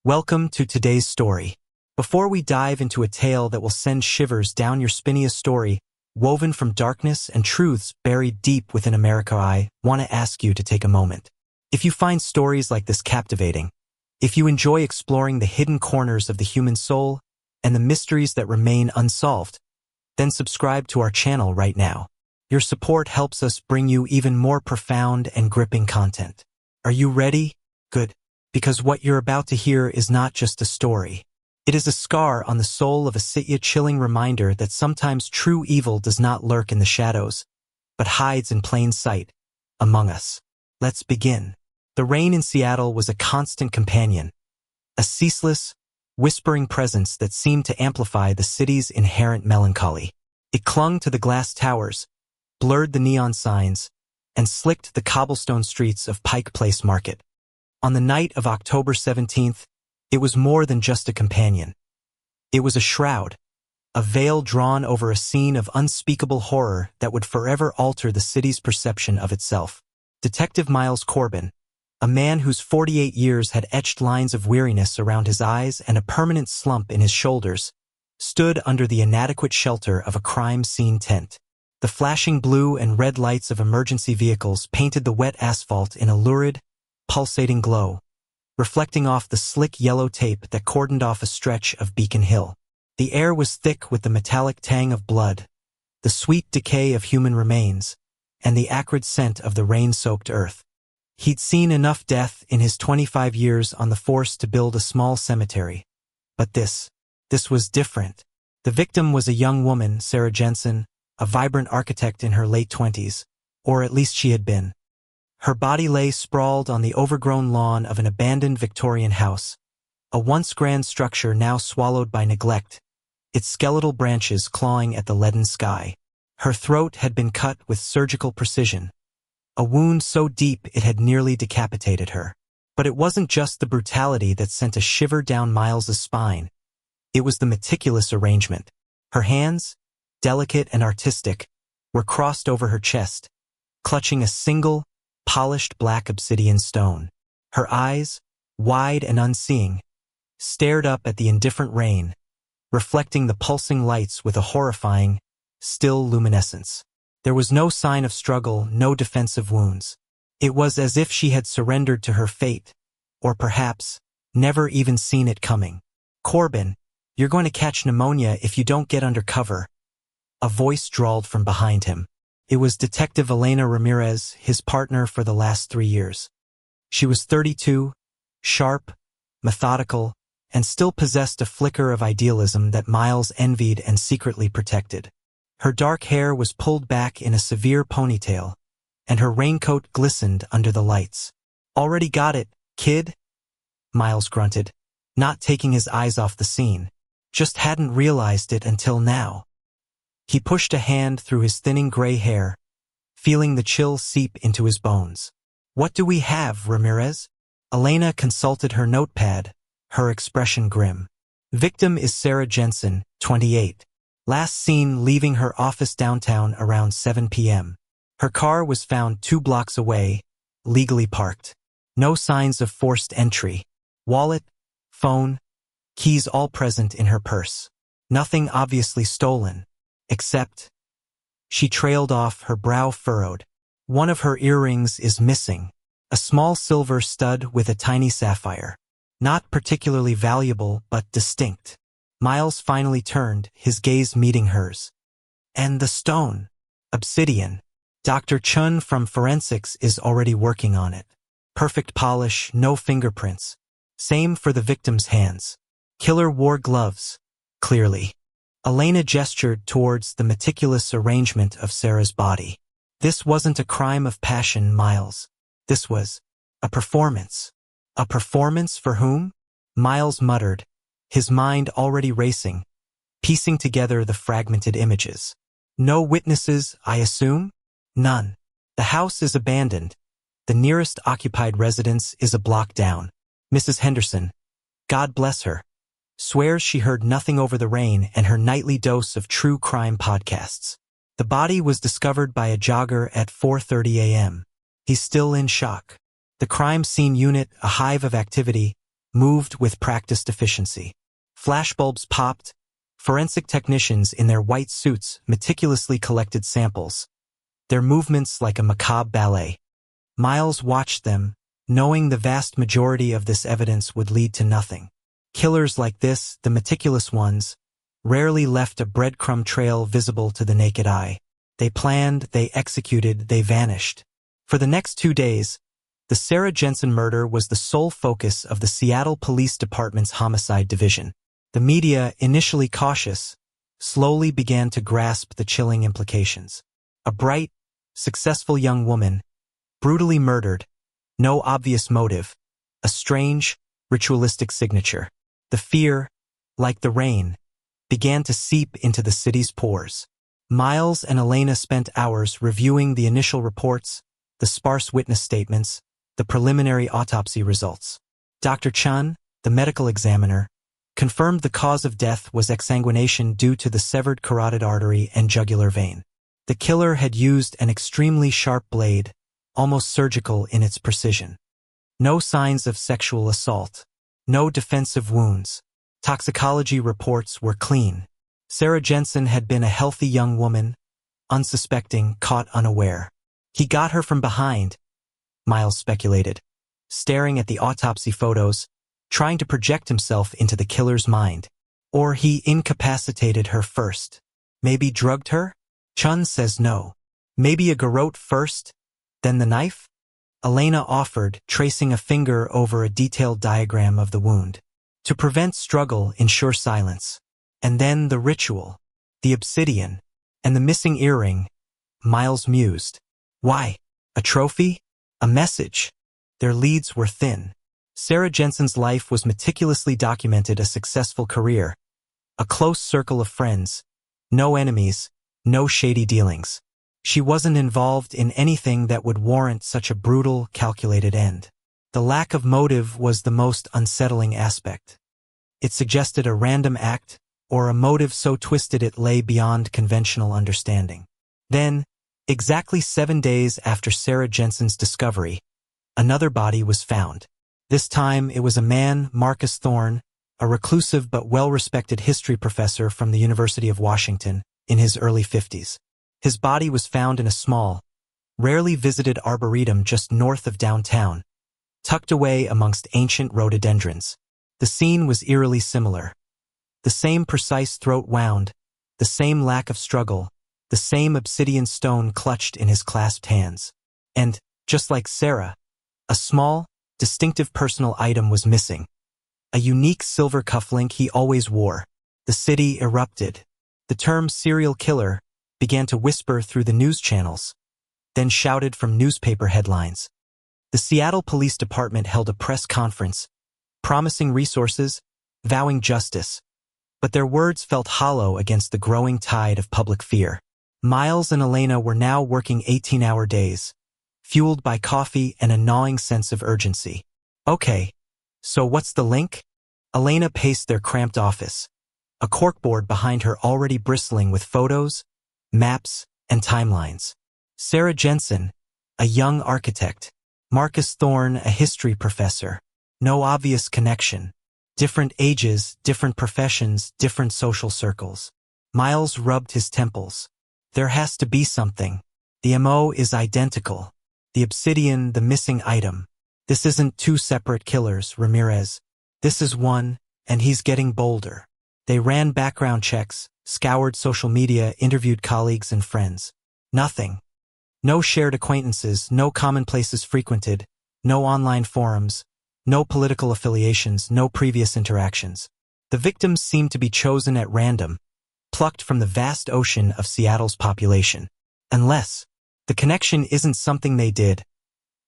Welcome to today's story. Before we dive into a tale that will send shivers down your spiniest story, woven from darkness and truths buried deep within America, I want to ask you to take a moment. If you find stories like this captivating, if you enjoy exploring the hidden corners of the human soul and the mysteries that remain unsolved, then subscribe to our channel right now. Your support helps us bring you even more profound and gripping content. Are you ready? Good. Because what you're about to hear is not just a story. It is a scar on the soul of a chilling reminder that sometimes true evil does not lurk in the shadows, but hides in plain sight, among us. Let's begin. The rain in Seattle was a constant companion, a ceaseless, whispering presence that seemed to amplify the city's inherent melancholy. It clung to the glass towers, blurred the neon signs, and slicked the cobblestone streets of Pike Place Market. On the night of October 17th, it was more than just a companion. It was a shroud, a veil drawn over a scene of unspeakable horror that would forever alter the city's perception of itself. Detective Miles Corbin, a man whose 48 years had etched lines of weariness around his eyes and a permanent slump in his shoulders, stood under the inadequate shelter of a crime scene tent. The flashing blue and red lights of emergency vehicles painted the wet asphalt in a lurid, pulsating glow, reflecting off the slick yellow tape that cordoned off a stretch of Beacon Hill. The air was thick with the metallic tang of blood, the sweet decay of human remains, and the acrid scent of the rain-soaked earth. He'd seen enough death in his 25 years on the force to build a small cemetery. But this was different. The victim was a young woman, Sarah Jensen, a vibrant architect in her late 20s, or at least she had been. Her body lay sprawled on the overgrown lawn of an abandoned Victorian house, a once grand structure now swallowed by neglect, its skeletal branches clawing at the leaden sky. Her throat had been cut with surgical precision, a wound so deep it had nearly decapitated her. But it wasn't just the brutality that sent a shiver down Miles's spine. It was the meticulous arrangement. Her hands, delicate and artistic, were crossed over her chest, clutching a single, polished black obsidian stone. Her eyes, wide and unseeing, stared up at the indifferent rain, reflecting the pulsing lights with a horrifying, still luminescence. There was no sign of struggle, no defensive wounds. It was as if she had surrendered to her fate, or perhaps, never even seen it coming. "Corbin, you're going to catch pneumonia if you don't get under cover," a voice drawled from behind him. It was Detective Elena Ramirez, his partner for the last 3 years. She was 32, sharp, methodical, and still possessed a flicker of idealism that Miles envied and secretly protected. Her dark hair was pulled back in a severe ponytail, and her raincoat glistened under the lights. "Already got it, kid?" Miles grunted, not taking his eyes off the scene. Just hadn't realized it until now. He pushed a hand through his thinning gray hair, feeling the chill seep into his bones. "What do we have, Ramirez?" Elena consulted her notepad, her expression grim. "Victim is Sarah Jensen, 28. Last seen leaving her office downtown around 7 p.m. Her car was found 2 blocks away, legally parked. No signs of forced entry. Wallet, phone, keys all present in her purse. Nothing obviously stolen. Except," she trailed off, her brow furrowed. "One of her earrings is missing. A small silver stud with a tiny sapphire. Not particularly valuable, but distinct." Miles finally turned, his gaze meeting hers. "And the stone. Obsidian. Dr. Chun from Forensics is already working on it. Perfect polish, no fingerprints. Same for the victim's hands. Killer wore gloves, clearly." Elena gestured towards the meticulous arrangement of Sarah's body. "This wasn't a crime of passion, Miles. This was a performance." "A performance for whom?" Miles muttered, his mind already racing, piecing together the fragmented images. "No witnesses, I assume?" "None. The house is abandoned. The nearest occupied residence is a block down. Mrs. Henderson, God bless her, swears she heard nothing over the rain and her nightly dose of true crime podcasts. The body was discovered by a jogger at 4:30 a.m. He's still in shock. The crime scene unit, a hive of activity, moved with practiced efficiency. Flashbulbs popped. Forensic technicians in their white suits meticulously collected samples, their movements like a macabre ballet. Miles watched them, knowing the vast majority of this evidence would lead to nothing. Killers like this, the meticulous ones, rarely left a breadcrumb trail visible to the naked eye. They planned, they executed, they vanished. For the next 2 days, the Sarah Jensen murder was the sole focus of the Seattle Police Department's Homicide Division. The media, initially cautious, slowly began to grasp the chilling implications. A bright, successful young woman, brutally murdered, no obvious motive, a strange, ritualistic signature. The fear, like the rain, began to seep into the city's pores. Miles and Elena spent hours reviewing the initial reports, the sparse witness statements, the preliminary autopsy results. Dr. Chun, the medical examiner, confirmed the cause of death was exsanguination due to the severed carotid artery and jugular vein. The killer had used an extremely sharp blade, almost surgical in its precision. No signs of sexual assault. No defensive wounds. Toxicology reports were clean. Sarah Jensen had been a healthy young woman, unsuspecting, caught unaware. He got her from behind, Miles speculated, staring at the autopsy photos, trying to project himself into the killer's mind. Or he incapacitated her first. Maybe drugged her? Chun says no. Maybe a garrote first, then the knife? Elena offered, tracing a finger over a detailed diagram of the wound. To prevent struggle, ensure silence. And then the ritual, the obsidian, and the missing earring, Miles mused. Why? A trophy? A message? Their leads were thin. Sarah Jensen's life was meticulously documented, a successful career, a close circle of friends, no enemies, no shady dealings. She wasn't involved in anything that would warrant such a brutal, calculated end. The lack of motive was the most unsettling aspect. It suggested a random act, or a motive so twisted it lay beyond conventional understanding. Then, exactly 7 days after Sarah Jensen's discovery, another body was found. This time it was a man, Marcus Thorne, a reclusive but well-respected history professor from the University of Washington, in his early 50s. His body was found in a small, rarely visited arboretum just north of downtown, tucked away amongst ancient rhododendrons. The scene was eerily similar. The same precise throat wound, the same lack of struggle, the same obsidian stone clutched in his clasped hands. And, just like Sarah, a small, distinctive personal item was missing. A unique silver cufflink he always wore. The city erupted. The term serial killer began to whisper through the news channels, then shouted from newspaper headlines. The Seattle Police Department held a press conference, promising resources, vowing justice, but their words felt hollow against the growing tide of public fear. Miles and Elena were now working 18-hour days, fueled by coffee and a gnawing sense of urgency. Okay, so what's the link? Elena paced their cramped office, a corkboard behind her already bristling with photos, maps, and timelines. Sarah Jensen, a young architect. Marcus Thorne, a history professor. No obvious connection. Different ages, different professions, different social circles. Miles rubbed his temples. There has to be something. The MO is identical. The obsidian, the missing item. This isn't two separate killers, Ramirez. This is one, and he's getting bolder. They ran background checks, scoured social media, interviewed colleagues and friends. Nothing. No shared acquaintances, no common places frequented, no online forums, no political affiliations, no previous interactions. The victims seemed to be chosen at random, plucked from the vast ocean of Seattle's population. Unless the connection isn't something they did,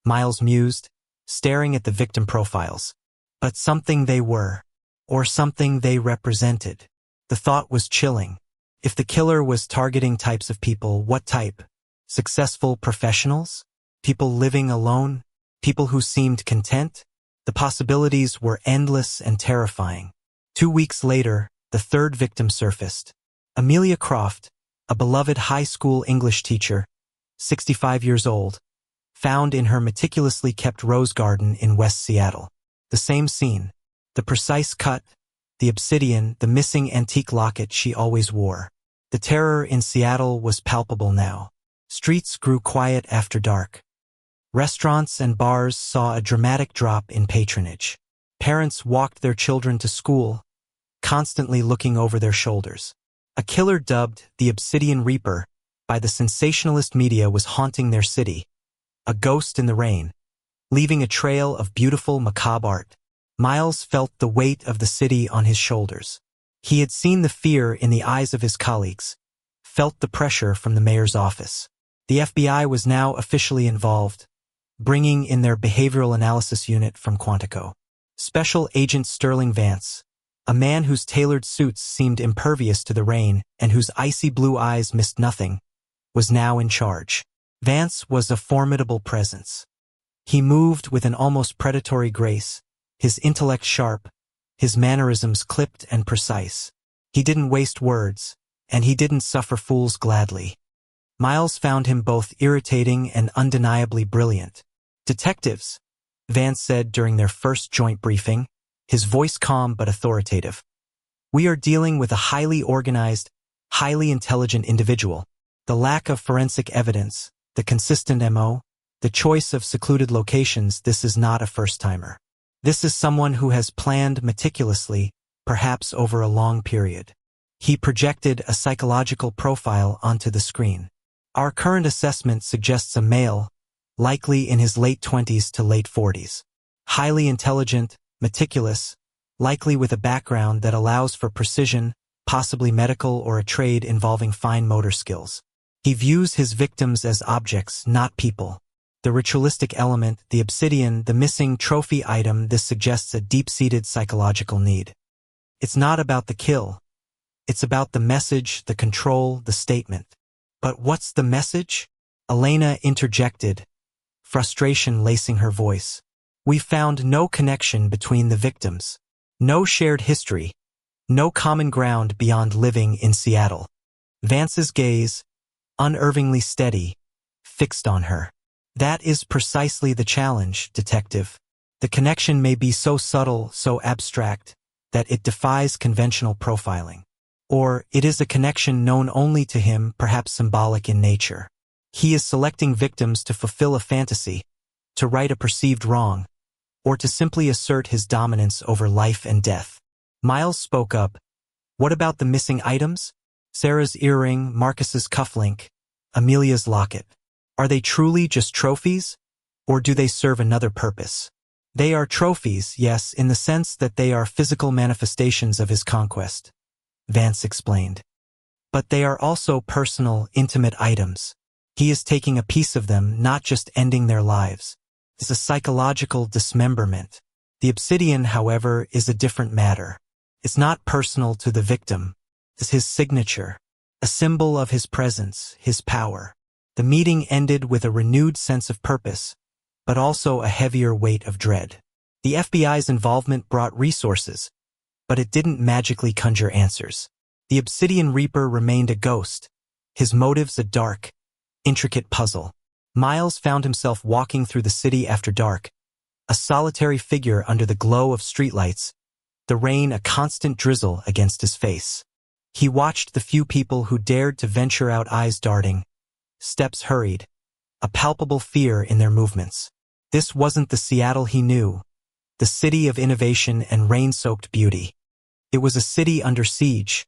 Miles mused, staring at the victim profiles, but something they were, or something they represented. The thought was chilling. If the killer was targeting types of people, what type? Successful professionals? People living alone? People who seemed content? The possibilities were endless and terrifying. 2 weeks later, the third victim surfaced. Amelia Croft, a beloved high school English teacher, 65 years old, found in her meticulously kept rose garden in West Seattle. The same scene. The precise cut, the obsidian, the missing antique locket she always wore. The terror in Seattle was palpable now. Streets grew quiet after dark. Restaurants and bars saw a dramatic drop in patronage. Parents walked their children to school, constantly looking over their shoulders. A killer dubbed the Obsidian Reaper by the sensationalist media was haunting their city, a ghost in the rain, leaving a trail of beautiful macabre art. Miles felt the weight of the city on his shoulders. He had seen the fear in the eyes of his colleagues, felt the pressure from the mayor's office. The FBI was now officially involved, bringing in their behavioral analysis unit from Quantico. Special Agent Sterling Vance, a man whose tailored suits seemed impervious to the rain and whose icy blue eyes missed nothing, was now in charge. Vance was a formidable presence. He moved with an almost predatory grace, his intellect sharp, his mannerisms clipped and precise. He didn't waste words, and he didn't suffer fools gladly. Miles found him both irritating and undeniably brilliant. "Detectives," Vance said during their first joint briefing, his voice calm but authoritative. "We are dealing with a highly organized, highly intelligent individual. The lack of forensic evidence, the consistent MO, the choice of secluded locations, this is not a first-timer. This is someone who has planned meticulously, perhaps over a long period." He projected a psychological profile onto the screen. "Our current assessment suggests a male, likely in his late 20s to late 40s. Highly intelligent, meticulous, likely with a background that allows for precision, possibly medical or a trade involving fine motor skills. He views his victims as objects, not people. The ritualistic element, the obsidian, the missing trophy item, this suggests a deep-seated psychological need. It's not about the kill. It's about the message, the control, the statement." "But what's the message?" Elena interjected, frustration lacing her voice. "We found no connection between the victims. No shared history. No common ground beyond living in Seattle." Vance's gaze, unervingly steady, fixed on her. "That is precisely the challenge, detective. The connection may be so subtle, so abstract, that it defies conventional profiling. Or it is a connection known only to him, perhaps symbolic in nature. He is selecting victims to fulfill a fantasy, to right a perceived wrong, or to simply assert his dominance over life and death." Miles spoke up. "What about the missing items? Sarah's earring, Marcus's cufflink, Amelia's locket. Are they truly just trophies, or do they serve another purpose?" "They are trophies, yes, in the sense that they are physical manifestations of his conquest," Vance explained. "But they are also personal, intimate items. He is taking a piece of them, not just ending their lives. It's a psychological dismemberment. The obsidian, however, is a different matter. It's not personal to the victim. It's his signature, a symbol of his presence, his power." The meeting ended with a renewed sense of purpose, but also a heavier weight of dread. The FBI's involvement brought resources, but it didn't magically conjure answers. The Obsidian Reaper remained a ghost, his motives a dark, intricate puzzle. Miles found himself walking through the city after dark, a solitary figure under the glow of streetlights, the rain a constant drizzle against his face. He watched the few people who dared to venture out, eyes darting, steps hurried, a palpable fear in their movements. This wasn't the Seattle he knew, the city of innovation and rain-soaked beauty. It was a city under siege,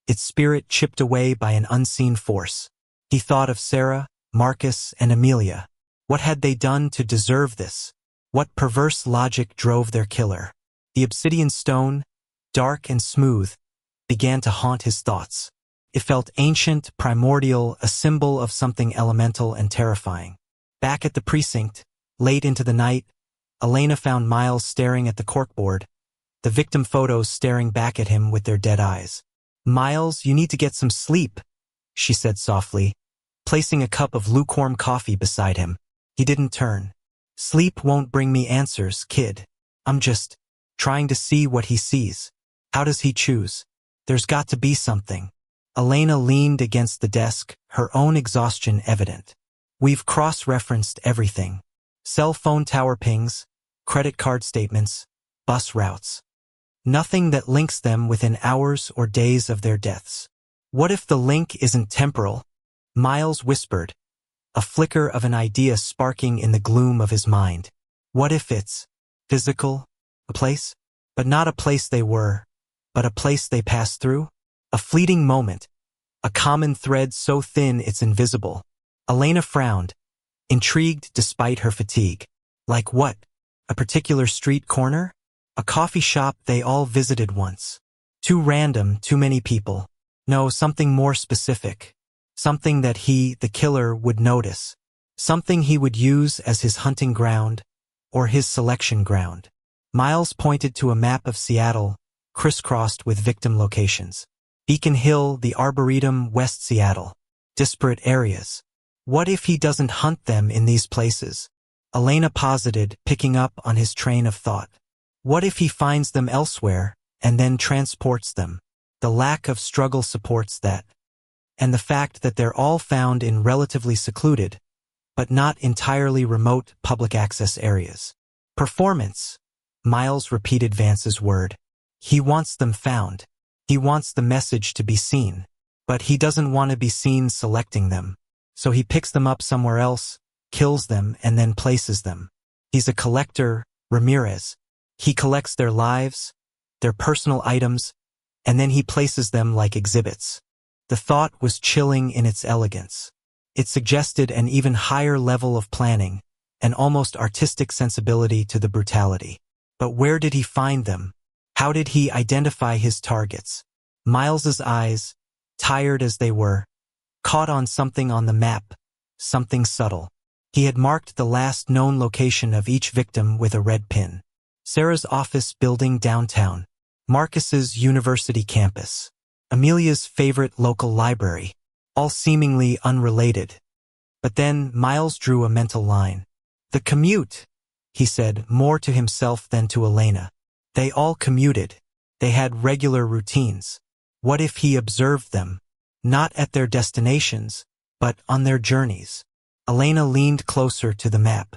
its spirit chipped away by an unseen force. He thought of Sarah, Marcus, and Amelia. What had they done to deserve this? What perverse logic drove their killer? The obsidian stone, dark and smooth, began to haunt his thoughts. It felt ancient, primordial, a symbol of something elemental and terrifying. Back at the precinct, late into the night, Elena found Miles staring at the corkboard, the victim photos staring back at him with their dead eyes. "Miles, you need to get some sleep," she said softly, placing a cup of lukewarm coffee beside him. He didn't turn. "Sleep won't bring me answers, kid. I'm just trying to see what he sees. How does he choose? There's got to be something." Elena leaned against the desk, her own exhaustion evident. "We've cross-referenced everything. Cell phone tower pings, credit card statements, bus routes. Nothing that links them within hours or days of their deaths. What if the link isn't temporal? Miles whispered, a flicker of an idea sparking in the gloom of his mind. What if it's physical? A place? But not a place they were, but a place they passed through? A fleeting moment, a common thread so thin it's invisible. Elena frowned, intrigued despite her fatigue. Like what? A particular street corner? A coffee shop they all visited once? Too random, too many people. No, something more specific. Something that he, the killer, would notice. Something he would use as his hunting ground, or his selection ground. Miles pointed to a map of Seattle, crisscrossed with victim locations. Beacon Hill, the Arboretum, West Seattle. Disparate areas. What if he doesn't hunt them in these places? Elena posited, picking up on his train of thought. What if he finds them elsewhere, and then transports them? The lack of struggle supports that. And the fact that they're all found in relatively secluded, but not entirely remote public access areas. Performance. Miles repeated Vance's word. He wants them found. He wants the message to be seen. But he doesn't want to be seen selecting them. So he picks them up somewhere else, kills them, and then places them. He's a collector, Ramirez. He collects their lives, their personal items, and then he places them like exhibits. The thought was chilling in its elegance. It suggested an even higher level of planning, an almost artistic sensibility to the brutality. But where did he find them? How did he identify his targets? Miles's eyes, tired as they were, caught on something on the map, something subtle. He had marked the last known location of each victim with a red pin. Sarah's office building downtown. Marcus's university campus. Amelia's favorite local library. All seemingly unrelated. But then Miles drew a mental line. The commute, he said, more to himself than to Elena. They all commuted. They had regular routines. What if he observed them? Not at their destinations, but on their journeys. Elena leaned closer to the map.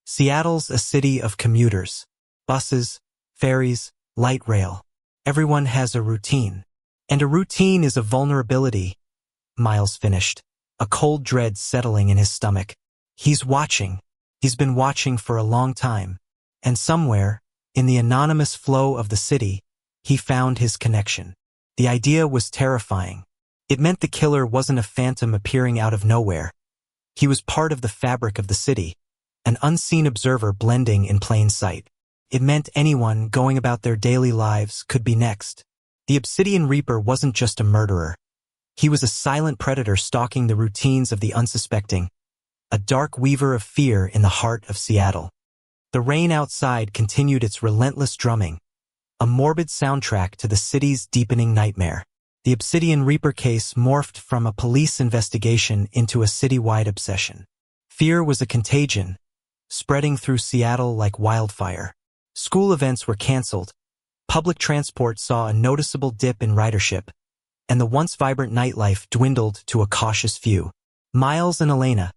Seattle's a city of commuters. Buses, ferries, light rail. Everyone has a routine. And a routine is a vulnerability, Miles finished, a cold dread settling in his stomach. He's watching. He's been watching for a long time. And somewhere, in the anonymous flow of the city, he found his connection. The idea was terrifying. It meant the killer wasn't a phantom appearing out of nowhere. He was part of the fabric of the city, an unseen observer blending in plain sight. It meant anyone going about their daily lives could be next. The Obsidian Reaper wasn't just a murderer. He was a silent predator stalking the routines of the unsuspecting, a dark weaver of fear in the heart of Seattle. The rain outside continued its relentless drumming, a morbid soundtrack to the city's deepening nightmare. The Obsidian Reaper case morphed from a police investigation into a citywide obsession. Fear was a contagion, spreading through Seattle like wildfire. School events were canceled. Public transport saw a noticeable dip in ridership, and the once vibrant nightlife dwindled to a cautious few. Miles and Elena,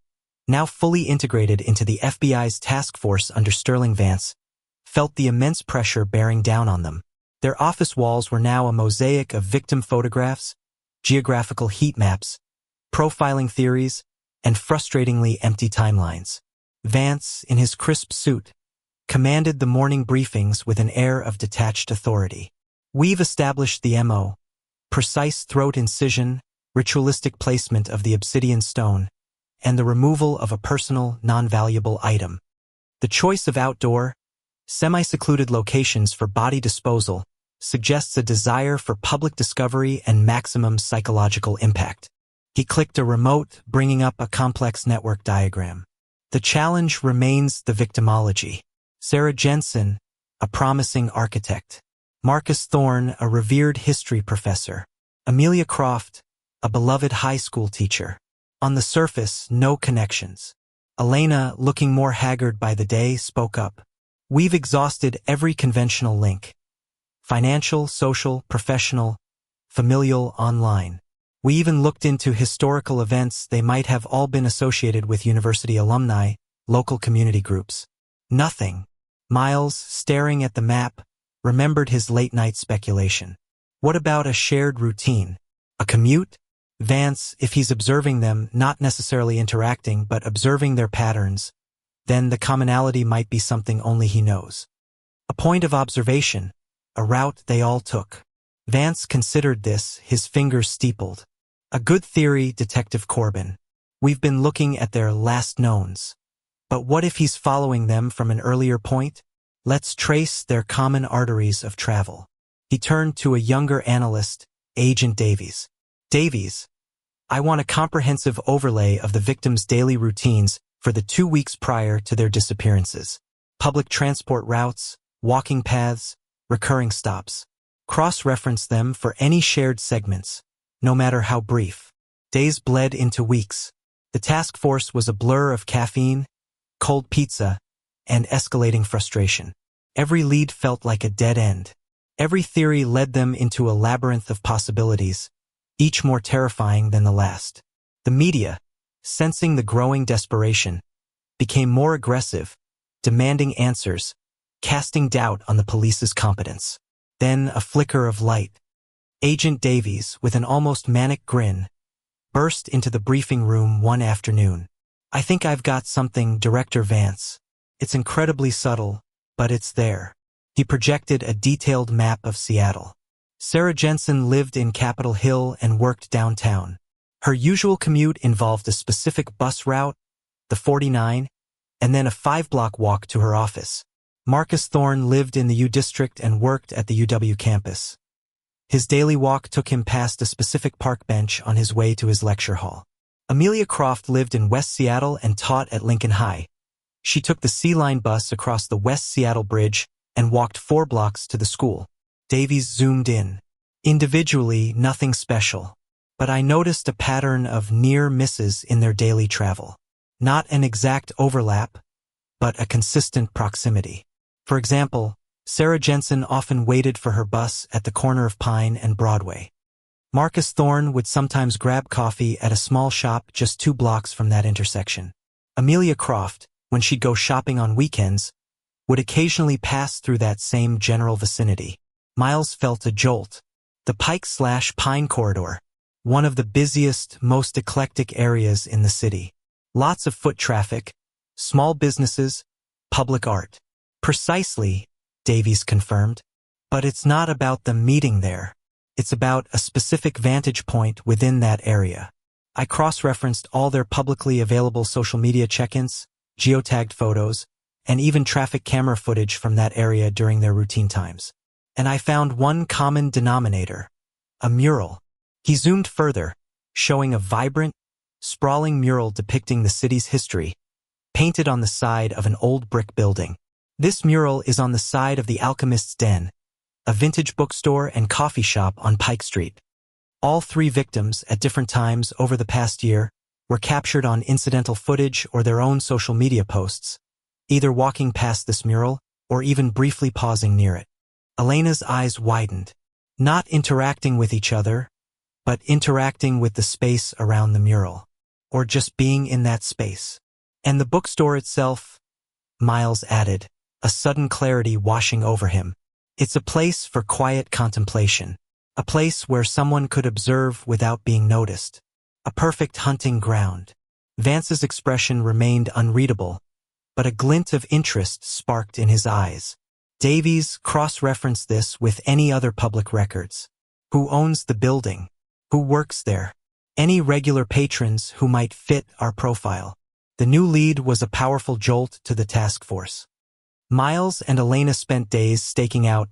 now fully integrated into the FBI's task force under Sterling Vance, felt the immense pressure bearing down on them. Their office walls were now a mosaic of victim photographs, geographical heat maps, profiling theories, and frustratingly empty timelines. Vance, in his crisp suit, commanded the morning briefings with an air of detached authority. We've established the MO, precise throat incision, ritualistic placement of the obsidian stone, and the removal of a personal, non-valuable item. The choice of outdoor, semi-secluded locations for body disposal suggests a desire for public discovery and maximum psychological impact. He clicked a remote, bringing up a complex network diagram. The challenge remains the victimology. Sarah Jensen, a promising architect. Marcus Thorne, a revered history professor. Amelia Croft, a beloved high school teacher. On the surface, no connections. Elena, looking more haggard by the day, spoke up. We've exhausted every conventional link. Financial, social, professional, familial, online. We even looked into historical events. They might have all been associated with university alumni, local community groups. Nothing. Miles, staring at the map, remembered his late-night speculation. What about a shared routine? A commute? Vance, if he's observing them, not necessarily interacting, but observing their patterns, then the commonality might be something only he knows. A point of observation, a route they all took. Vance considered this, his fingers steepled. A good theory, Detective Corbin. We've been looking at their last knowns. But what if he's following them from an earlier point? Let's trace their common arteries of travel. He turned to a younger analyst, Agent Davies. Davies, I want a comprehensive overlay of the victims' daily routines for the 2 weeks prior to their disappearances. Public transport routes, walking paths, recurring stops. Cross-reference them for any shared segments, no matter how brief. Days bled into weeks. The task force was a blur of caffeine, cold pizza, and escalating frustration. Every lead felt like a dead end. Every theory led them into a labyrinth of possibilities, each more terrifying than the last. The media, sensing the growing desperation, became more aggressive, demanding answers, casting doubt on the police's competence. Then a flicker of light. Agent Davies, with an almost manic grin, burst into the briefing room one afternoon. I think I've got something, Director Vance. It's incredibly subtle, but it's there. He projected a detailed map of Seattle. Sarah Jensen lived in Capitol Hill and worked downtown. Her usual commute involved a specific bus route, the 49, and then a 5-block walk to her office. Marcus Thorne lived in the U District and worked at the UW campus. His daily walk took him past a specific park bench on his way to his lecture hall. Amelia Croft lived in West Seattle and taught at Lincoln High. She took the C-Line bus across the West Seattle Bridge and walked 4 blocks to the school. Davies zoomed in. Individually, nothing special, but I noticed a pattern of near misses in their daily travel. Not an exact overlap, but a consistent proximity. For example, Sarah Jensen often waited for her bus at the corner of Pine and Broadway. Marcus Thorne would sometimes grab coffee at a small shop just 2 blocks from that intersection. Amelia Croft, when she'd go shopping on weekends, would occasionally pass through that same general vicinity. Miles felt a jolt. The Pike/Pine corridor, one of the busiest, most eclectic areas in the city. Lots of foot traffic, small businesses, public art. Precisely, Davies confirmed. But it's not about them meeting there. It's about a specific vantage point within that area. I cross-referenced all their publicly available social media check-ins, geotagged photos, and even traffic camera footage from that area during their routine times. And I found one common denominator, a mural. He zoomed further, showing a vibrant, sprawling mural depicting the city's history, painted on the side of an old brick building. This mural is on the side of the Alchemist's Den, a vintage bookstore and coffee shop on Pike Street. All 3 victims, at different times over the past year, were captured on incidental footage or their own social media posts, either walking past this mural or even briefly pausing near it. Elena's eyes widened, not interacting with each other, but interacting with the space around the mural, or just being in that space. And the bookstore itself, Miles added, a sudden clarity washing over him. It's a place for quiet contemplation, a place where someone could observe without being noticed, a perfect hunting ground. Vance's expression remained unreadable, but a glint of interest sparked in his eyes. Davies cross-referenced this with any other public records. Who owns the building? Who works there? Any regular patrons who might fit our profile? The new lead was a powerful jolt to the task force. Miles and Elena spent days staking out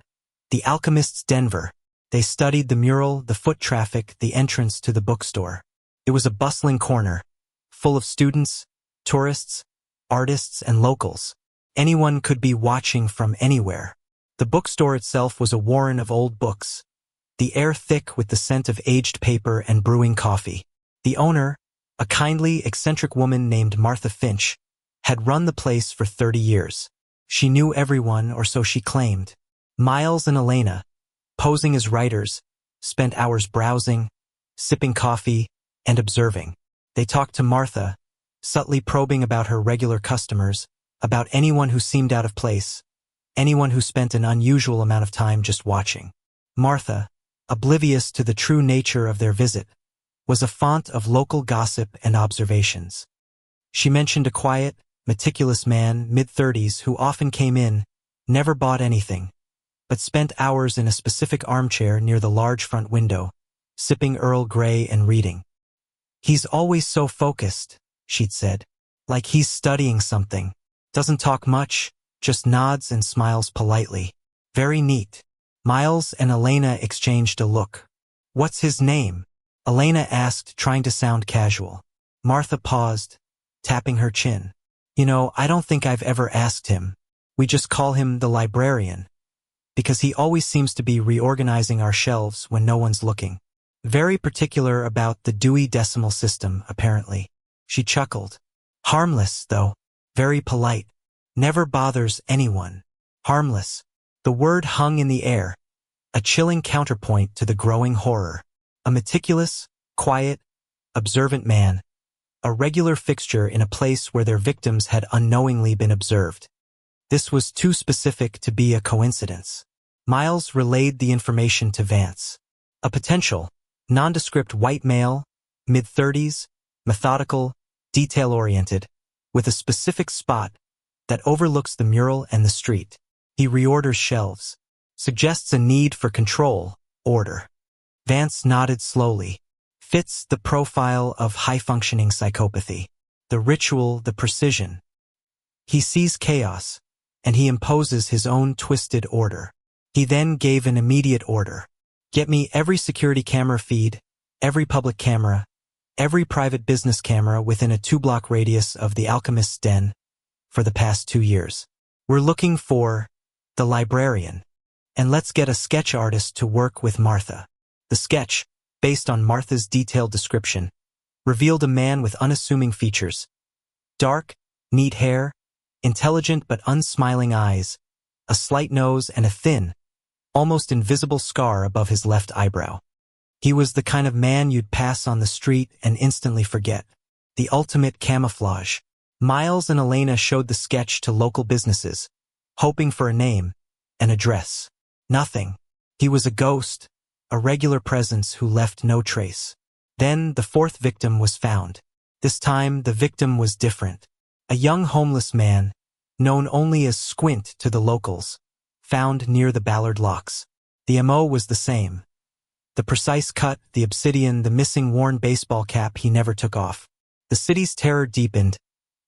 the Alchemist's Denver. They studied the mural, the foot traffic, the entrance to the bookstore. It was a bustling corner, full of students, tourists, artists, and locals. Anyone could be watching from anywhere. The bookstore itself was a warren of old books, the air thick with the scent of aged paper and brewing coffee. The owner, a kindly, eccentric woman named Martha Finch, had run the place for 30 years. She knew everyone, or so she claimed. Miles and Elena, posing as writers, spent hours browsing, sipping coffee, and observing. They talked to Martha, subtly probing about her regular customers, about anyone who seemed out of place, anyone who spent an unusual amount of time just watching. Martha, oblivious to the true nature of their visit, was a font of local gossip and observations. She mentioned a quiet, meticulous man, mid-30s, who often came in, never bought anything, but spent hours in a specific armchair near the large front window, sipping Earl Grey and reading. "He's always so focused," she'd said, "like he's studying something. Doesn't talk much, just nods and smiles politely. Very neat." Miles and Elena exchanged a look. "What's his name?" Elena asked, trying to sound casual. Martha paused, tapping her chin. "You know, I don't think I've ever asked him. We just call him the librarian, because he always seems to be reorganizing our shelves when no one's looking. Very particular about the Dewey Decimal System, apparently." She chuckled. "Harmless, though. Very polite. Never bothers anyone. Harmless." The word hung in the air, a chilling counterpoint to the growing horror. A meticulous, quiet, observant man, a regular fixture in a place where their victims had unknowingly been observed. This was too specific to be a coincidence. Miles relayed the information to Vance. A potential, nondescript white male, mid-30s, methodical, detail-oriented, with a specific spot that overlooks the mural and the street. He reorders shelves, suggests a need for control, order. Vance nodded slowly. Fits the profile of high-functioning psychopathy. The ritual, the precision. He sees chaos, and he imposes his own twisted order. He then gave an immediate order. "Get me every security camera feed, every public camera, every private business camera within a 2-block radius of the Alchemist's Den for the past 2 years. We're looking for the librarian, and let's get a sketch artist to work with Martha." The sketch, based on Martha's detailed description, revealed a man with unassuming features. Dark, neat hair, intelligent but unsmiling eyes, a slight nose, and a thin, almost invisible scar above his left eyebrow. He was the kind of man you'd pass on the street and instantly forget. The ultimate camouflage. Miles and Elena showed the sketch to local businesses, hoping for a name, an address. Nothing. He was a ghost, a regular presence who left no trace. Then the 4th victim was found. This time the victim was different. A young homeless man, known only as Squint to the locals, found near the Ballard Locks. The MO was the same. The precise cut, the obsidian, the missing worn baseball cap he never took off. The city's terror deepened,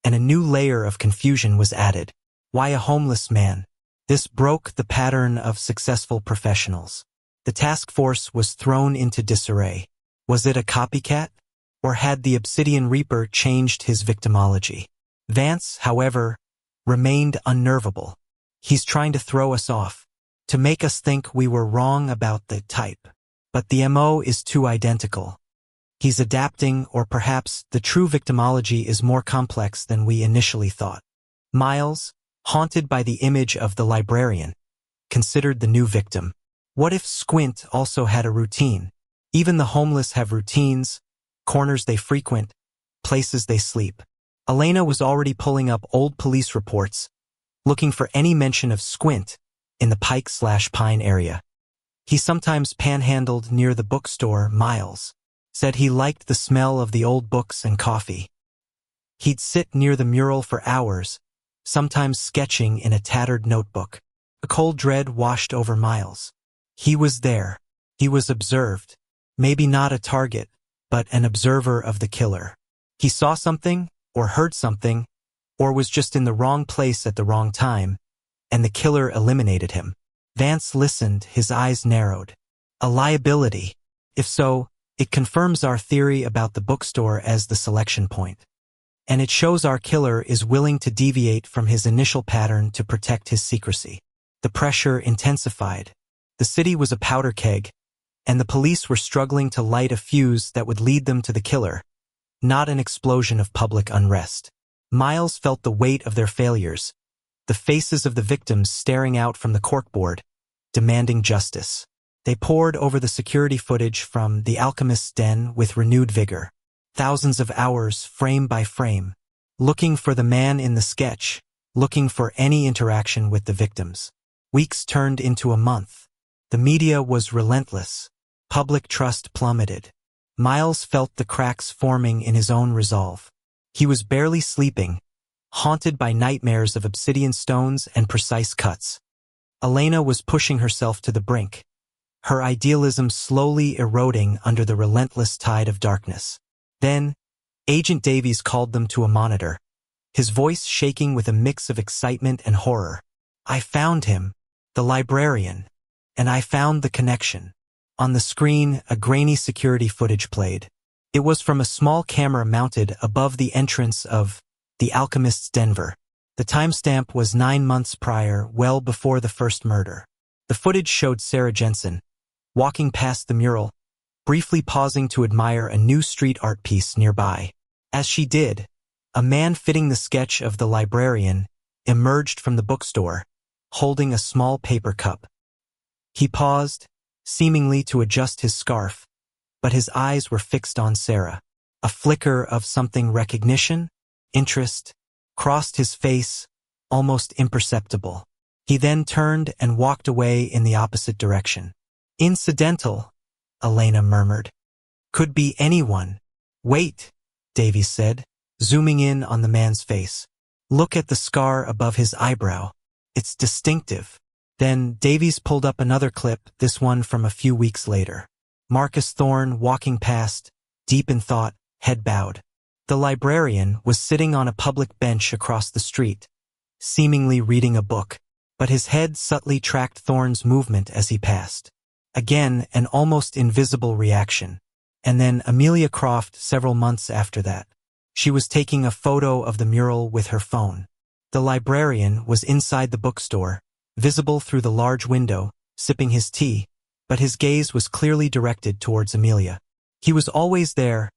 and a new layer of confusion was added. Why a homeless man? This broke the pattern of successful professionals. The task force was thrown into disarray. Was it a copycat? Or had the Obsidian Reaper changed his victimology? Vance, however, remained unnervable. He's trying to throw us off, to make us think we were wrong about the type. But the MO is too identical. He's adapting, or perhaps the true victimology is more complex than we initially thought. Miles, haunted by the image of the librarian, considered the new victim. What if Squint also had a routine? Even the homeless have routines, corners they frequent, places they sleep. Elena was already pulling up old police reports, looking for any mention of Squint in the Pike/Pine area. He sometimes panhandled near the bookstore. Miles said he liked the smell of the old books and coffee. He'd sit near the mural for hours, sometimes sketching in a tattered notebook. A cold dread washed over Miles. He was there. He was observed. Maybe not a target, but an observer of the killer. He saw something, or heard something, or was just in the wrong place at the wrong time, and the killer eliminated him. Vance listened, his eyes narrowed. A liability. If so, it confirms our theory about the bookstore as the selection point. And it shows our killer is willing to deviate from his initial pattern to protect his secrecy. The pressure intensified. The city was a powder keg, and the police were struggling to light a fuse that would lead them to the killer, not an explosion of public unrest. Miles felt the weight of their failures, the faces of the victims staring out from the corkboard, demanding justice. They pored over the security footage from The Alchemist's Den with renewed vigor. Thousands of hours, frame by frame, looking for the man in the sketch, looking for any interaction with the victims. Weeks turned into a month. The media was relentless. Public trust plummeted. Miles felt the cracks forming in his own resolve. He was barely sleeping, haunted by nightmares of obsidian stones and precise cuts. Elena was pushing herself to the brink, her idealism slowly eroding under the relentless tide of darkness. Then, Agent Davies called them to a monitor, his voice shaking with a mix of excitement and horror. "I found him, the librarian, and I found the connection." On the screen, a grainy security footage played. It was from a small camera mounted above the entrance of The Alchemist's Denver. The timestamp was 9 months prior, well before the first murder. The footage showed Sarah Jensen, walking past the mural, briefly pausing to admire a new street art piece nearby. As she did, a man fitting the sketch of the librarian emerged from the bookstore, holding a small paper cup. He paused, seemingly to adjust his scarf, but his eyes were fixed on Sarah. A flicker of something recognition, interest, crossed his face, almost imperceptible. He then turned and walked away in the opposite direction. "Incidental," Elena murmured. "Could be anyone." "Wait," Davies said, zooming in on the man's face. "Look at the scar above his eyebrow. It's distinctive." Then Davies pulled up another clip, this one from a few weeks later. Marcus Thorne walking past, deep in thought, head bowed. The librarian was sitting on a public bench across the street, seemingly reading a book, but his head subtly tracked Thorne's movement as he passed. Again, an almost invisible reaction. And then Amelia Croft several months after that. She was taking a photo of the mural with her phone. The librarian was inside the bookstore, visible through the large window, sipping his tea, but his gaze was clearly directed towards Amelia. "He was always there,"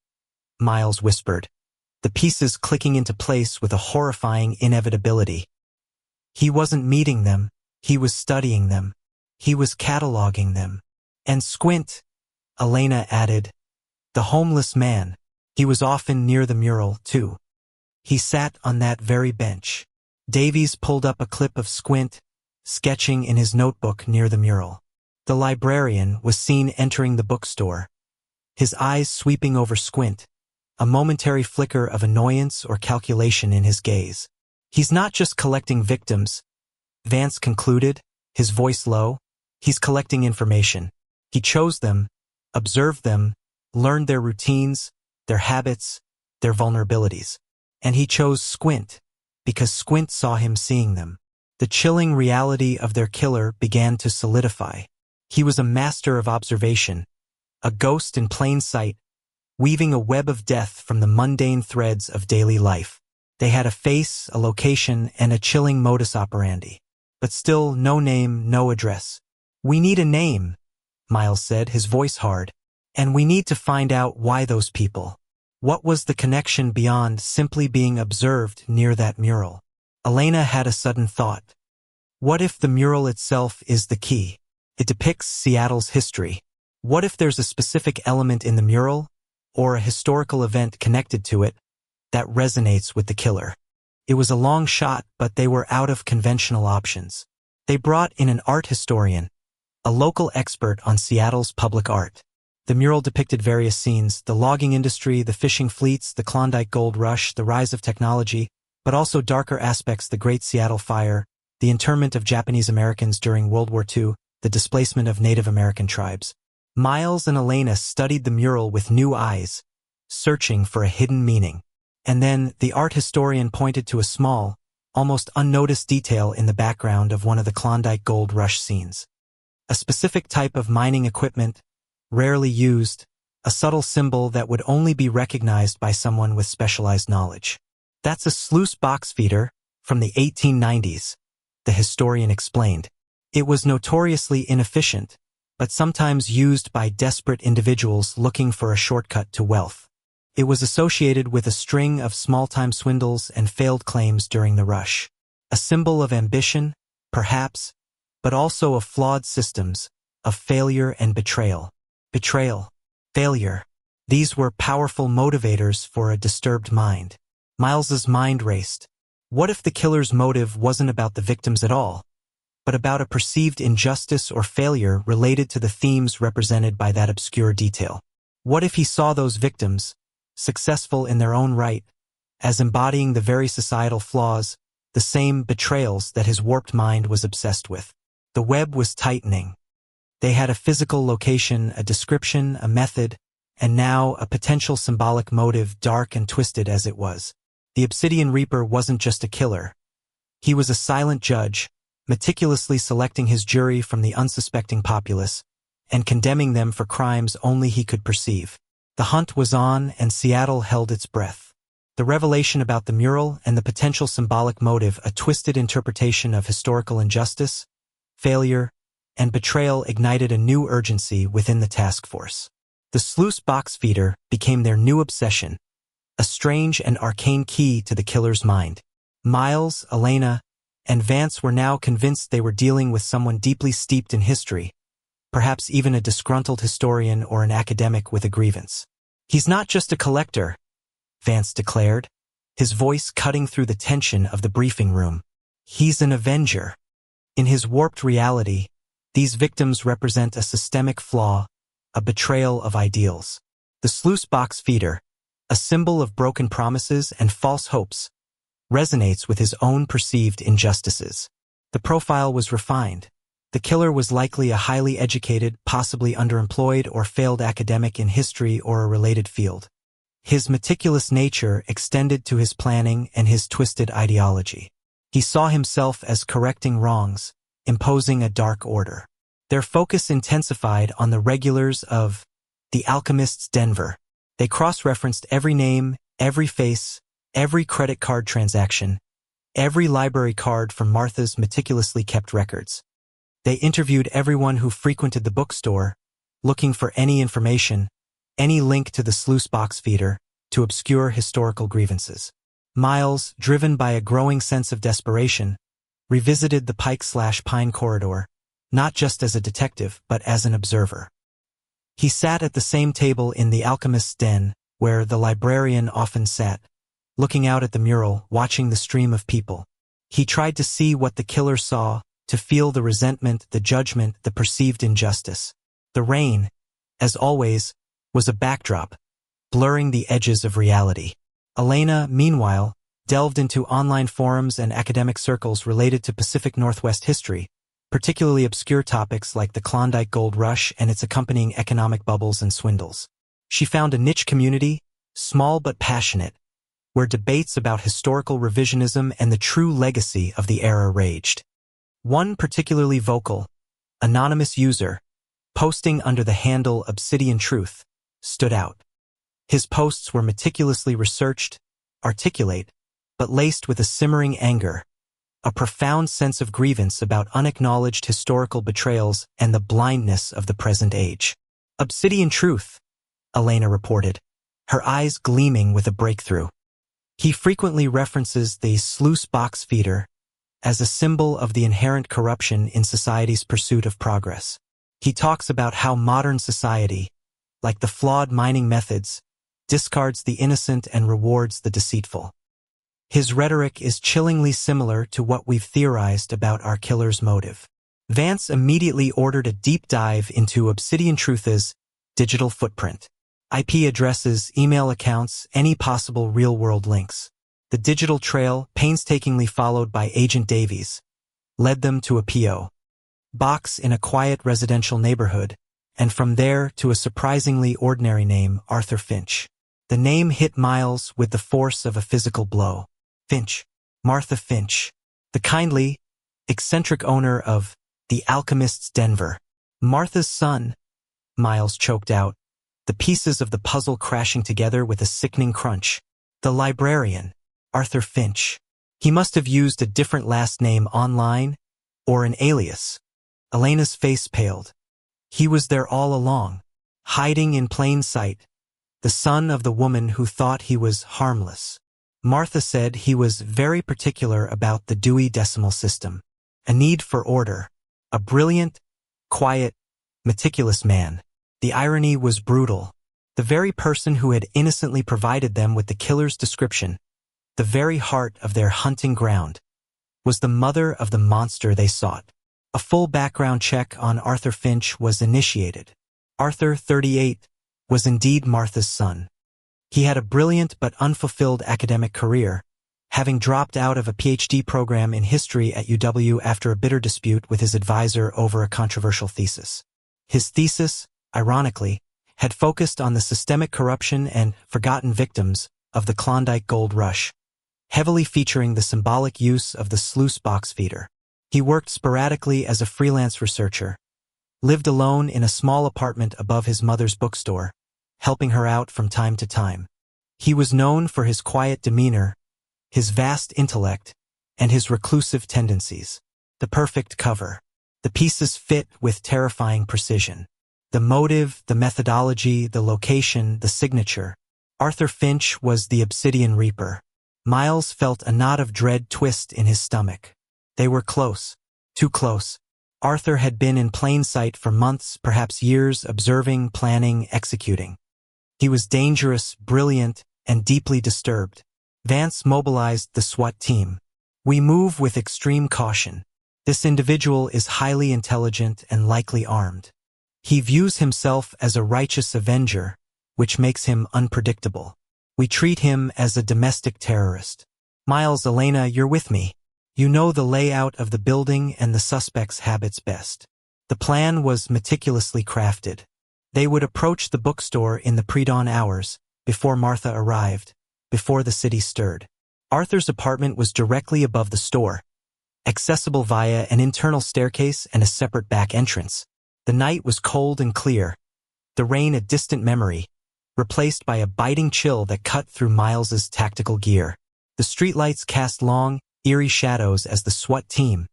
Miles whispered, the pieces clicking into place with a horrifying inevitability. "He wasn't meeting them, he was studying them. He was cataloging them." "And Squint," Elena added, "the homeless man. He was often near the mural, too. He sat on that very bench." Davies pulled up a clip of Squint, sketching in his notebook near the mural. The librarian was seen entering the bookstore, his eyes sweeping over Squint, a momentary flicker of annoyance or calculation in his gaze. "He's not just collecting victims," Vance concluded, his voice low. "He's collecting information. He chose them, observed them, learned their routines, their habits, their vulnerabilities. And he chose Squint, because Squint saw him seeing them." The chilling reality of their killer began to solidify. He was a master of observation, a ghost in plain sight, weaving a web of death from the mundane threads of daily life. They had a face, a location, and a chilling modus operandi. But still, no name, no address. "We need a name," Miles said, his voice hard. "And we need to find out why those people. What was the connection beyond simply being observed near that mural?" Elena had a sudden thought. What if the mural itself is the key? It depicts Seattle's history. What if there's a specific element in the mural, or a historical event connected to it, that resonates with the killer? It was a long shot, but they were out of conventional options. They brought in an art historian, a local expert on Seattle's public art. The mural depicted various scenes: the logging industry, the fishing fleets, the Klondike Gold Rush, the rise of technology, but also darker aspects: the Great Seattle Fire, the internment of Japanese Americans during World War II, the displacement of Native American tribes. Miles and Elena studied the mural with new eyes, searching for a hidden meaning. And then the art historian pointed to a small, almost unnoticed detail in the background of one of the Klondike Gold Rush scenes. A specific type of mining equipment, rarely used, a subtle symbol that would only be recognized by someone with specialized knowledge. "That's a sluice box feeder from the 1890s, the historian explained. It was notoriously inefficient, but sometimes used by desperate individuals looking for a shortcut to wealth. It was associated with a string of small-time swindles and failed claims during the rush. A symbol of ambition, perhaps, but also of flawed systems, of failure and betrayal. Betrayal, failure. These were powerful motivators for a disturbed mind. Miles's mind raced. What if the killer's motive wasn't about the victims at all, but about a perceived injustice or failure related to the themes represented by that obscure detail. What if he saw those victims, successful in their own right, as embodying the very societal flaws, the same betrayals that his warped mind was obsessed with? The web was tightening. They had a physical location, a description, a method, and now a potential symbolic motive, dark and twisted as it was. The Obsidian Reaper wasn't just a killer. He was a silent judge, meticulously selecting his jury from the unsuspecting populace and condemning them for crimes only he could perceive. The hunt was on, and Seattle held its breath. The revelation about the mural and the potential symbolic motive, a twisted interpretation of historical injustice, failure, and betrayal, ignited a new urgency within the task force. The sluice box feeder became their new obsession, a strange and arcane key to the killer's mind. Miles, Elena, and Vance were now convinced they were dealing with someone deeply steeped in history, perhaps even a disgruntled historian or an academic with a grievance. "He's not just a collector," Vance declared, his voice cutting through the tension of the briefing room. "He's an avenger." In his warped reality, these victims represent a systemic flaw, a betrayal of ideals. The sluice box feeder, a symbol of broken promises and false hopes, resonates with his own perceived injustices. The profile was refined. The killer was likely a highly educated, possibly underemployed or failed academic in history or a related field. His meticulous nature extended to his planning and his twisted ideology. He saw himself as correcting wrongs, imposing a dark order. Their focus intensified on the regulars of The Alchemist's Denver. They cross-referenced every name, every face, every credit card transaction, every library card from Martha's meticulously kept records. They interviewed everyone who frequented the bookstore, looking for any information, any link to the sluice box feeder, to obscure historical grievances. Miles, driven by a growing sense of desperation, revisited the Pike/Pine corridor, not just as a detective, but as an observer. He sat at the same table in the Alchemist's Den, where the librarian often sat, looking out at the mural, watching the stream of people. He tried to see what the killer saw, to feel the resentment, the judgment, the perceived injustice. The rain, as always, was a backdrop, blurring the edges of reality. Elena, meanwhile, delved into online forums and academic circles related to Pacific Northwest history, particularly obscure topics like the Klondike Gold Rush and its accompanying economic bubbles and swindles. She found a niche community, small but passionate, where debates about historical revisionism and the true legacy of the era raged. One particularly vocal, anonymous user, posting under the handle Obsidian Truth, stood out. His posts were meticulously researched, articulate, but laced with a simmering anger, a profound sense of grievance about unacknowledged historical betrayals and the blindness of the present age. "Obsidian Truth," Elena reported, her eyes gleaming with a breakthrough. He frequently references the sluice box feeder as a symbol of the inherent corruption in society's pursuit of progress. He talks about how modern society, like the flawed mining methods, discards the innocent and rewards the deceitful. His rhetoric is chillingly similar to what we've theorized about our killer's motive. Vance immediately ordered a deep dive into Obsidian Truth's digital footprint. IP addresses, email accounts, any possible real-world links. The digital trail, painstakingly followed by Agent Davies, led them to a P.O. box in a quiet residential neighborhood, and from there to a surprisingly ordinary name, Arthur Finch. The name hit Miles with the force of a physical blow. Finch, Martha Finch, the kindly, eccentric owner of The Alchemist's Denver. Martha's son, Miles choked out, the pieces of the puzzle crashing together with a sickening crunch. The librarian, Arthur Finch. He must have used a different last name online, or an alias. Elena's face paled. He was there all along, hiding in plain sight, the son of the woman who thought he was harmless. Martha said he was very particular about the Dewey Decimal System, a need for order, a brilliant, quiet, meticulous man. The irony was brutal. The very person who had innocently provided them with the killer's description, the very heart of their hunting ground, was the mother of the monster they sought. A full background check on Arthur Finch was initiated. Arthur, 38, was indeed Martha's son. He had a brilliant but unfulfilled academic career, having dropped out of a PhD program in history at UW after a bitter dispute with his advisor over a controversial thesis. His thesis, ironically, had focused on the systemic corruption and forgotten victims of the Klondike Gold Rush, heavily featuring the symbolic use of the sluice box feeder. He worked sporadically as a freelance researcher, lived alone in a small apartment above his mother's bookstore, helping her out from time to time. He was known for his quiet demeanor, his vast intellect, and his reclusive tendencies. The perfect cover. The pieces fit with terrifying precision. The motive, the methodology, the location, the signature. Arthur Finch was the Obsidian Reaper. Miles felt a knot of dread twist in his stomach. They were close. Too close. Arthur had been in plain sight for months, perhaps years, observing, planning, executing. He was dangerous, brilliant, and deeply disturbed. Vance mobilized the SWAT team. We move with extreme caution. This individual is highly intelligent and likely armed. He views himself as a righteous avenger, which makes him unpredictable. We treat him as a domestic terrorist. Miles, Elena, you're with me. You know the layout of the building and the suspect's habits best. The plan was meticulously crafted. They would approach the bookstore in the pre-dawn hours, before Martha arrived, before the city stirred. Arthur's apartment was directly above the store, accessible via an internal staircase and a separate back entrance. The night was cold and clear, the rain a distant memory, replaced by a biting chill that cut through Miles's tactical gear. The streetlights cast long, eerie shadows as the SWAT team,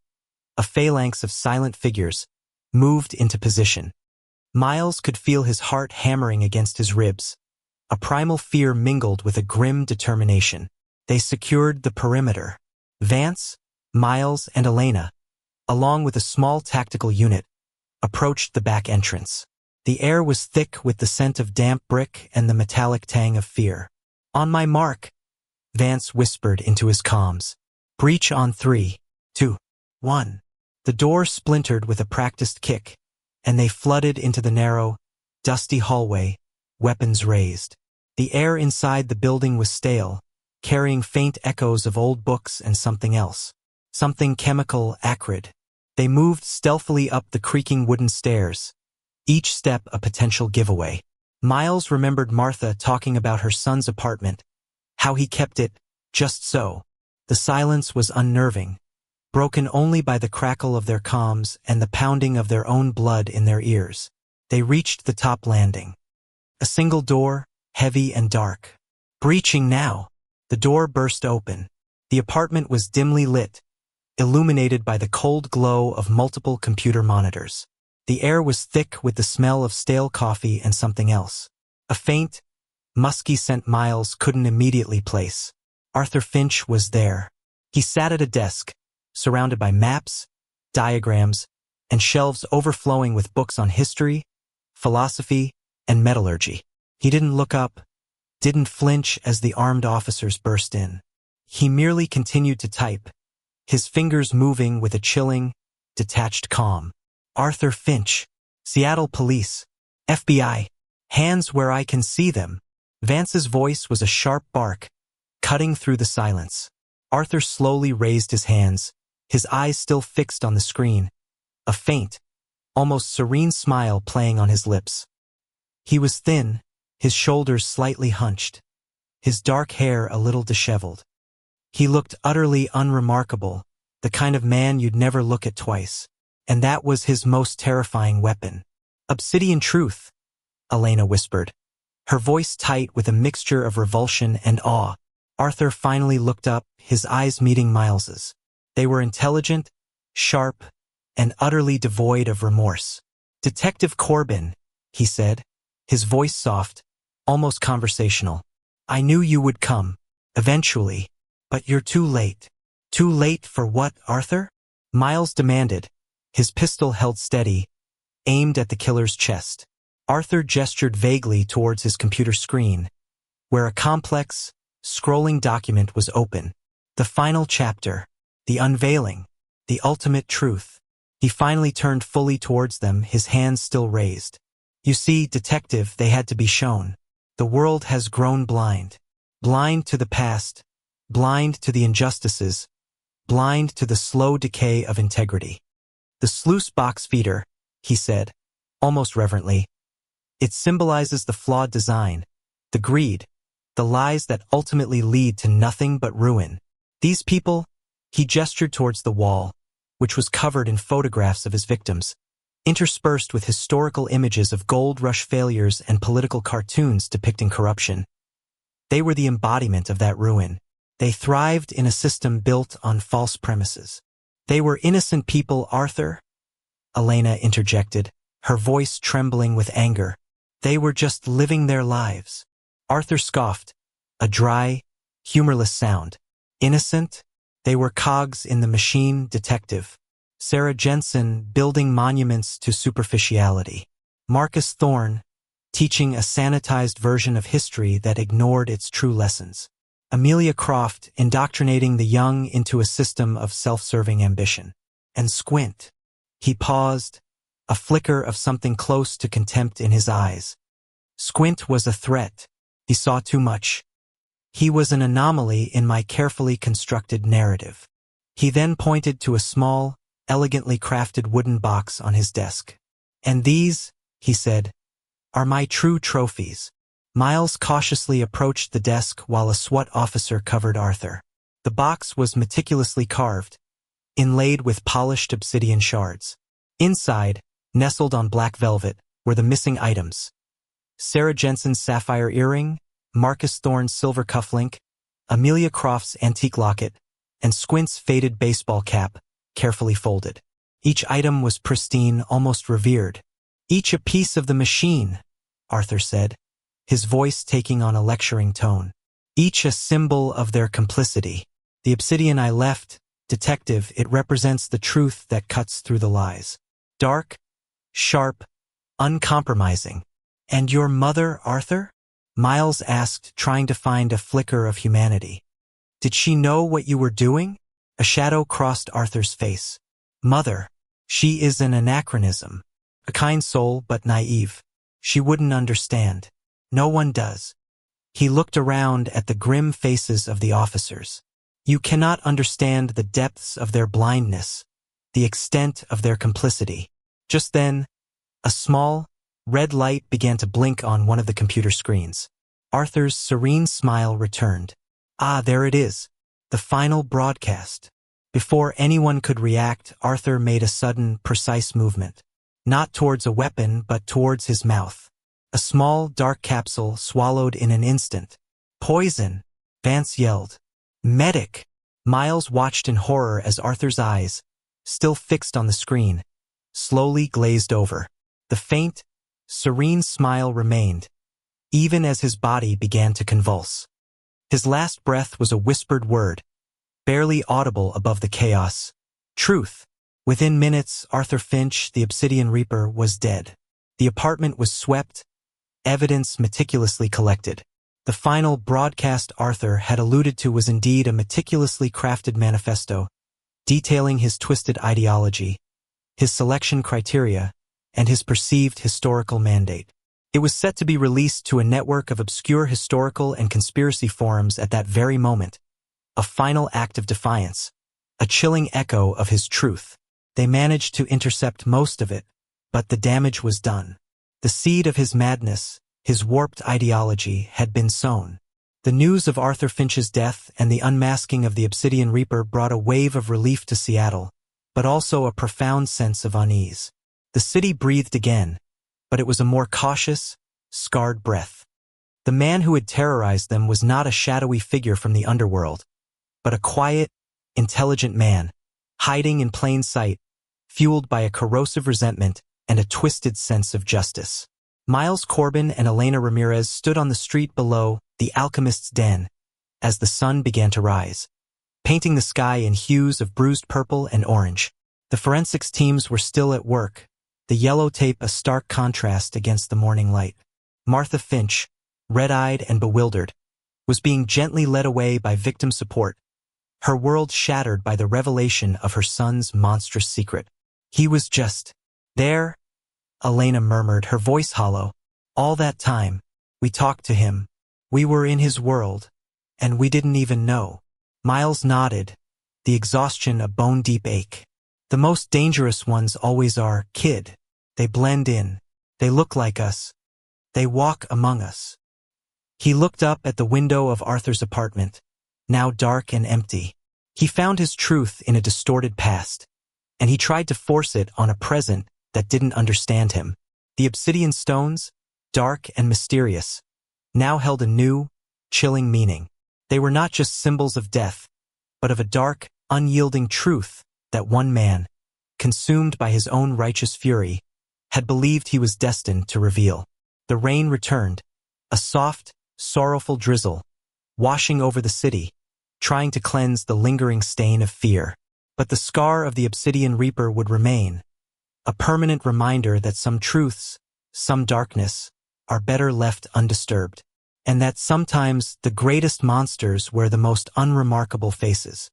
a phalanx of silent figures, moved into position. Miles could feel his heart hammering against his ribs. A primal fear mingled with a grim determination. They secured the perimeter. Vance, Miles, and Elena, along with a small tactical unit, approached the back entrance. The air was thick with the scent of damp brick and the metallic tang of fear. On my mark, Vance whispered into his comms. Breach on 3, 2, 1. The door splintered with a practiced kick, and they flooded into the narrow, dusty hallway, weapons raised. The air inside the building was stale, carrying faint echoes of old books and something else. Something chemical, acrid. They moved stealthily up the creaking wooden stairs, each step a potential giveaway. Miles remembered Martha talking about her son's apartment, how he kept it just so. The silence was unnerving, broken only by the crackle of their comms and the pounding of their own blood in their ears. They reached the top landing. A single door, heavy and dark. Breaching now. The door burst open. The apartment was dimly lit, illuminated by the cold glow of multiple computer monitors. The air was thick with the smell of stale coffee and something else. A faint, musky scent Miles couldn't immediately place. Arthur Finch was there. He sat at a desk, surrounded by maps, diagrams, and shelves overflowing with books on history, philosophy, and metallurgy. He didn't look up, didn't flinch as the armed officers burst in. He merely continued to type, his fingers moving with a chilling, detached calm. Arthur Finch, Seattle Police, FBI, hands where I can see them. Vance's voice was a sharp bark, cutting through the silence. Arthur slowly raised his hands, his eyes still fixed on the screen, a faint, almost serene smile playing on his lips. He was thin, his shoulders slightly hunched, his dark hair a little disheveled. He looked utterly unremarkable, the kind of man you'd never look at twice. And that was his most terrifying weapon. Obsidian truth, Elena whispered, her voice tight with a mixture of revulsion and awe. Arthur finally looked up, his eyes meeting Miles's. They were intelligent, sharp, and utterly devoid of remorse. Detective Corbin, he said, his voice soft, almost conversational. I knew you would come, eventually, but you're too late. Too late for what, Arthur? Miles demanded, his pistol held steady, aimed at the killer's chest. Arthur gestured vaguely towards his computer screen, where a complex, scrolling document was open. The final chapter, the unveiling, the ultimate truth. He finally turned fully towards them, his hands still raised. "You see, detective, they had to be shown. The world has grown blind. Blind to the past, blind to the injustices, blind to the slow decay of integrity. The sluice box feeder," he said, almost reverently. "It symbolizes the flawed design, the greed, the lies that ultimately lead to nothing but ruin. These people," he gestured towards the wall, which was covered in photographs of his victims, interspersed with historical images of gold rush failures and political cartoons depicting corruption. They were the embodiment of that ruin. They thrived in a system built on false premises. "They were innocent people, Arthur," Elena interjected, her voice trembling with anger. "They were just living their lives." Arthur scoffed, a dry, humorless sound. "Innocent? They were cogs in the machine, detective. Sarah Jensen building monuments to superficiality. Marcus Thorne teaching a sanitized version of history that ignored its true lessons. Amelia Croft indoctrinating the young into a system of self-serving ambition. And Squint." He paused, a flicker of something close to contempt in his eyes. "Squint was a threat. He saw too much. He was an anomaly in my carefully constructed narrative." He then pointed to a small, elegantly crafted wooden box on his desk. "And these," he said, "are my true trophies." Miles cautiously approached the desk while a SWAT officer covered Arthur. The box was meticulously carved, inlaid with polished obsidian shards. Inside, nestled on black velvet, were the missing items: Sarah Jensen's sapphire earring, Marcus Thorne's silver cufflink, Amelia Croft's antique locket, and Squint's faded baseball cap, carefully folded. Each item was pristine, almost revered. "Each a piece of the machine," Arthur said, his voice taking on a lecturing tone. "Each a symbol of their complicity. The obsidian I left, detective, it represents the truth that cuts through the lies. Dark, sharp, uncompromising." "And your mother, Arthur?" Miles asked, trying to find a flicker of humanity. "Did she know what you were doing?" A shadow crossed Arthur's face. "Mother. She is an anachronism. A kind soul, but naive. She wouldn't understand. No one does." He looked around at the grim faces of the officers. "You cannot understand the depths of their blindness, the extent of their complicity." Just then, a small, red light began to blink on one of the computer screens. Arthur's serene smile returned. "Ah, there it is. The final broadcast." Before anyone could react, Arthur made a sudden, precise movement. Not towards a weapon, but towards his mouth. A small, dark capsule swallowed in an instant. "Poison!" Vance yelled. "Medic!" Miles watched in horror as Arthur's eyes, still fixed on the screen, slowly glazed over. The faint, serene smile remained, even as his body began to convulse. His last breath was a whispered word, barely audible above the chaos. "Truth." Within minutes, Arthur Finch, the Obsidian Reaper, was dead. The apartment was swept, evidence meticulously collected. The final broadcast Arthur had alluded to was indeed a meticulously crafted manifesto, detailing his twisted ideology, his selection criteria, and his perceived historical mandate. It was set to be released to a network of obscure historical and conspiracy forums at that very moment. A final act of defiance, a chilling echo of his truth. They managed to intercept most of it, but the damage was done. The seed of his madness, his warped ideology, had been sown. The news of Arthur Finch's death and the unmasking of the Obsidian Reaper brought a wave of relief to Seattle, but also a profound sense of unease. The city breathed again, but it was a more cautious, scarred breath. The man who had terrorized them was not a shadowy figure from the underworld, but a quiet, intelligent man, hiding in plain sight, fueled by a corrosive resentment and a twisted sense of justice. Miles Corbin and Elena Ramirez stood on the street below the Alchemist's Den as the sun began to rise, painting the sky in hues of bruised purple and orange. The forensics teams were still at work, the yellow tape a stark contrast against the morning light. Martha Finch, red-eyed and bewildered, was being gently led away by victim support, her world shattered by the revelation of her son's monstrous secret. He was just there, Elena murmured, her voice hollow. All that time, we talked to him. We were in his world, and we didn't even know. Miles nodded, the exhaustion a bone-deep ache. The most dangerous ones always are, kid. They blend in. They look like us. They walk among us. He looked up at the window of Arthur's apartment, now dark and empty. He found his truth in a distorted past, and he tried to force it on a present that didn't understand him. The obsidian stones, dark and mysterious, now held a new, chilling meaning. They were not just symbols of death, but of a dark, unyielding truth that one man, consumed by his own righteous fury, had believed he was destined to reveal. The rain returned, a soft, sorrowful drizzle, washing over the city, trying to cleanse the lingering stain of fear. But the scar of the Obsidian Reaper would remain, a permanent reminder that some truths, some darkness, are better left undisturbed, and that sometimes the greatest monsters wear the most unremarkable faces.